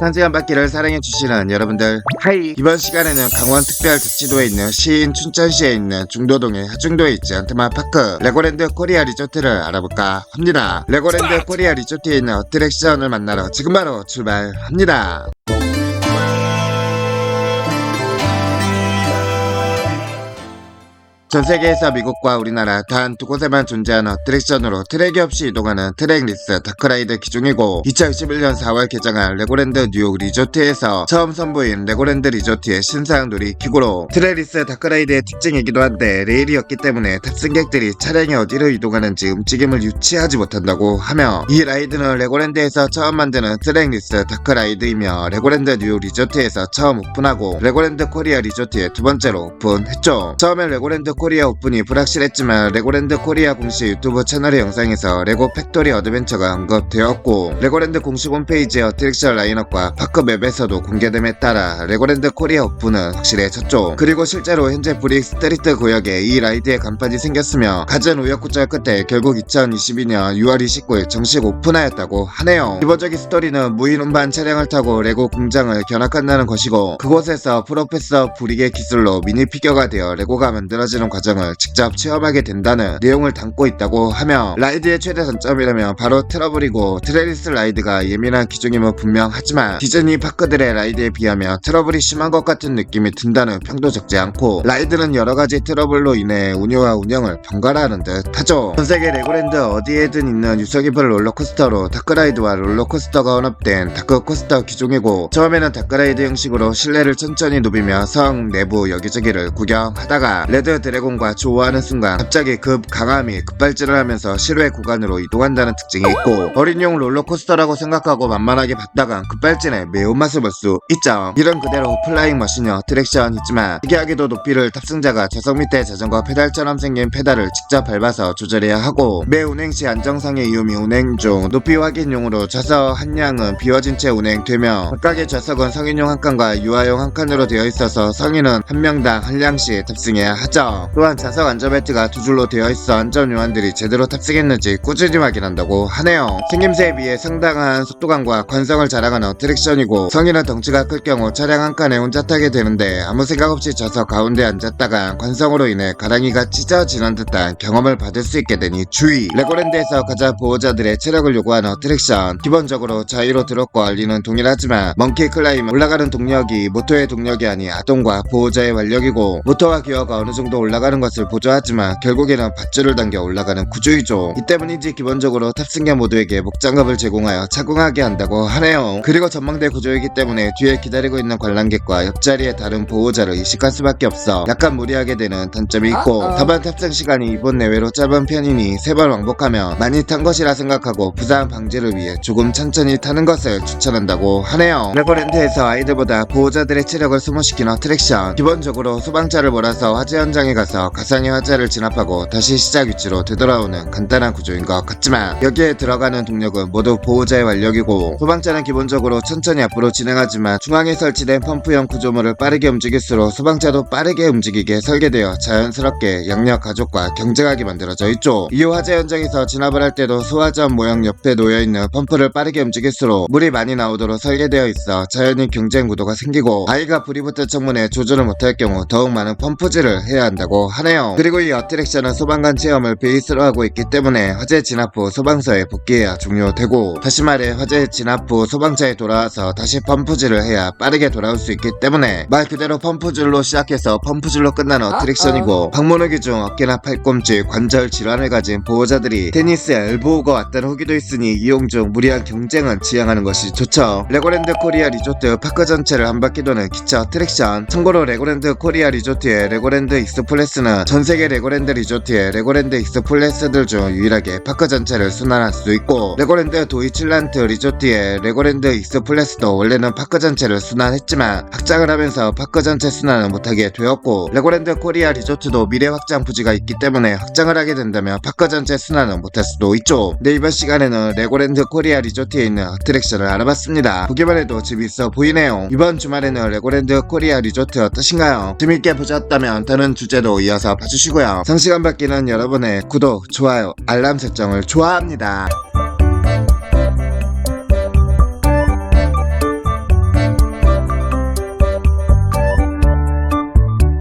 1시간받기를 사랑해주시는 여러분들 하이. 이번 시간에는 강원특별자치도에 있는 시인 춘천시에 있는 중도동의 하중도에 있는 테마파크 레고랜드 코리아 리조트를 알아볼까 합니다. 레고랜드 코리아 리조트에 있는 어트랙션을 만나러 지금 바로 출발합니다. 전세계에서 미국과 우리나라 단 두 곳에만 존재하는 어트랙션으로 트랙이 없이 이동하는 트랙리스 다크라이드 기종이고 2021년 4월 개장한 레고랜드 뉴욕 리조트에서 처음 선보인 레고랜드 리조트의 신상 놀이기구로 트랙리스 다크라이드의 특징이기도 한데 레일이 없기 때문에 탑승객들이 차량이 어디로 이동하는지 움직임을 유치하지 못한다고 하며, 이 라이드는 레고랜드에서 처음 만드는 트랙리스 다크라이드이며 레고랜드 뉴욕 리조트에서 처음 오픈하고 레고랜드 코리아 리조트에 두 번째로 오픈했죠. 처음엔 레고랜드 코리아 오픈이 불확실했지만 레고랜드 코리아 공식 유튜브 채널의 영상에서 레고 팩토리 어드벤처가 언급되었고, 레고랜드 공식 홈페이지의 어트랙션 라인업과 파크 맵에서도 공개됨에 따라 레고랜드 코리아 오픈은 확실해졌죠. 그리고 실제로 현재 브릭 스트리트 구역에 이 라이드의 간판이 생겼으며 갖은 우여곡절 끝에 결국 2022년 6월 29일 정식 오픈하였다고 하네요. 기본적인 스토리는 무인 운반 차량을 타고 레고 공장을 견학한다는 것이고, 그곳에서 프로페서 브릭의 기술로 미니 피겨가 되어 레고가 만들어지는 과정을 직접 체험하게 된다는 내용을 담고 있다고 하며, 라이드의 최대 단점이라면 바로 트러블이고, 트랙리스 라이드가 예민한 기종임은 분명하지만 디즈니 파크들의 라이드에 비하면 트러블이 심한 것 같은 느낌이 든다는 평도 적지 않고, 라이드는 여러가지 트러블로 인해 운유와 운영을 번갈아 하는 듯 하죠. 전세계 레고랜드 어디에든 있는 유서 깊은 롤러코스터로 다크라이드와 롤러코스터가 혼합된 다크코스터 기종이고, 처음에는 다크라이드 형식으로 실내를 천천히 누비며 성 내부 여기저기를 구경하다가 레드 드래곤과 조우하는 순간 갑자기 급 강함이 급발진을 하면서 실외 구간으로 이동한다는 특징이 있고, 어린용 롤러코스터라고 생각하고 만만하게 봤다간 급발진의 매운맛을 볼 수 있죠. 이런 그대로 플라잉 머신이 어트랙션이지만 특이하게도 높이를 탑승자가 좌석 밑에 자전거 페달처럼 생긴 페달을 직접 밟아서 조절해야 하고, 매 운행 시 안정상의 이유 및 운행 중 높이 확인용으로 좌석 한 량은 비워진 채 운행되며, 각각의 좌석은 성인용 한 칸과 유아용 한 칸으로 되어 있어서 성인은 한 명당 한 량씩 탑승해야 하죠. 또한 좌석 안전벨트가 두 줄로 되어 있어 안전요원들이 제대로 탑승했는지 꾸준히 확인한다고 하네요. 생김새에 비해 상당한 속도감과 관성을 자랑하는 어트랙션이고, 성인은 덩치가 클 경우 차량 한 칸에 혼자 타게 되는데 아무 생각 없이 좌석 가운데 앉았다가 관성으로 인해 가랑이가 찢어지는 듯한 경험을 받을 수 있게 되니 주의. 레고랜드에서 가장 보호자들의 체력을 요구하는 어트랙션, 기본적으로 자유로 드롭과 알리는 동일하지만 먼키 클라임은 올라가는 동력이 모터의 동력이 아닌 아동과 보호자의 완력이고, 모터와 기어가 어느 정도 올라가는 것을 보조하지만 결국에는 밧줄을 당겨 올라가는 구조이죠. 이 때문인지 기본적으로 탑승객 모두에게 목장갑을 제공하여 착용하게 한다고 하네요. 그리고 전망대 구조이기 때문에 뒤에 기다리고 있는 관람객과 옆자리의 다른 보호자를 의식할 수밖에 없어 약간 무리하게 되는 단점이 있고, 다만 탑승 시간이 이번 내외로 짧은 편이니 3번 왕복하며 많이 탄 것이라 생각하고 부상 방지를 위해 조금 천천히 타는 것을 추천한다고 하네요. 레고랜드에서 아이들보다 보호자들의 체력을 소모시키는 어트랙션, 기본적으로 소방차를 몰아서 화재 현장에 가서 가상의 화재를 진압하고 다시 시작 위치로 되돌아오는 간단한 구조인 것 같지만, 여기에 들어가는 동력은 모두 보호자의 완력이고, 소방차는 기본적으로 천천히 앞으로 진행하지만 중앙에 설치된 펌프형 구조물을 빠르게 움직일수록 소방차도 빠르게 움직이게 설계되어 자연스럽게 양력 가족과 경쟁하게 만들어져 있죠. 이후 화재 현장에서 진압을 할 때도 소화전 모형 옆에 놓여있는 펌프를 빠르게 움직일수록 물이 많이 나오도록 설계되어 있어 자연히 경쟁 구도가 생기고, 아이가 불이 붙은 창문에 조절을 못할 경우 더욱 많은 펌프질을 해야 한다고 하네요. 그리고 이 어트랙션은 소방관 체험을 베이스로 하고 있기 때문에 화재 진압 후 소방서에 복귀해야 종료되고, 다시 말해 화재 진압 후 소방차에 돌아와서 다시 펌프질을 해야 빠르게 돌아올 수 있기 때문에 말 그대로 펌프질로 시작해서 펌프질로 끝나는 어트랙션이고, 방문하기 중 어깨나 팔꿈치, 관절 질환을 가진 보호자들이 테니스 엘보우가 왔다는 후기도 있으니 이용 중 무리한 경쟁은 지양하는 것이 좋죠. 레고랜드 코리아 리조트 파크 전체를 한 바퀴 도는 기차 어트랙션. 참고로 레고랜드 코리아 리조트의 레고랜드 익스플레스는 전세계 레고랜드 리조트의 레고랜드 익스플레스들 중 유일하게 파크 전체를 순환할 수 있고, 레고랜드 도이칠란트 리조트의 레고랜드 익스플레스도 원래는 파크 전체를 순환했지만 확장을 하면서 파크 전체 순환을 못하게 되었고, 레고랜드 코리아 리조트도 미래 확장 부지가 있기 때문에 확장을 하게 된다면 파크 전체 순환은 못할 수도 있죠. 네, 이번 시간에는 레고랜드 코리아 리조트에 있는 어트랙션을 알아봤습니다. 보기만 해도 재미있어 보이네요. 이번 주말에는 레고랜드 코리아 리조트 어떠신가요? 재밌게 보셨다면 다른 주제도 이어서 봐주시고요. 1시간 받기는 여러분의 구독, 좋아요, 알람 설정을 좋아합니다.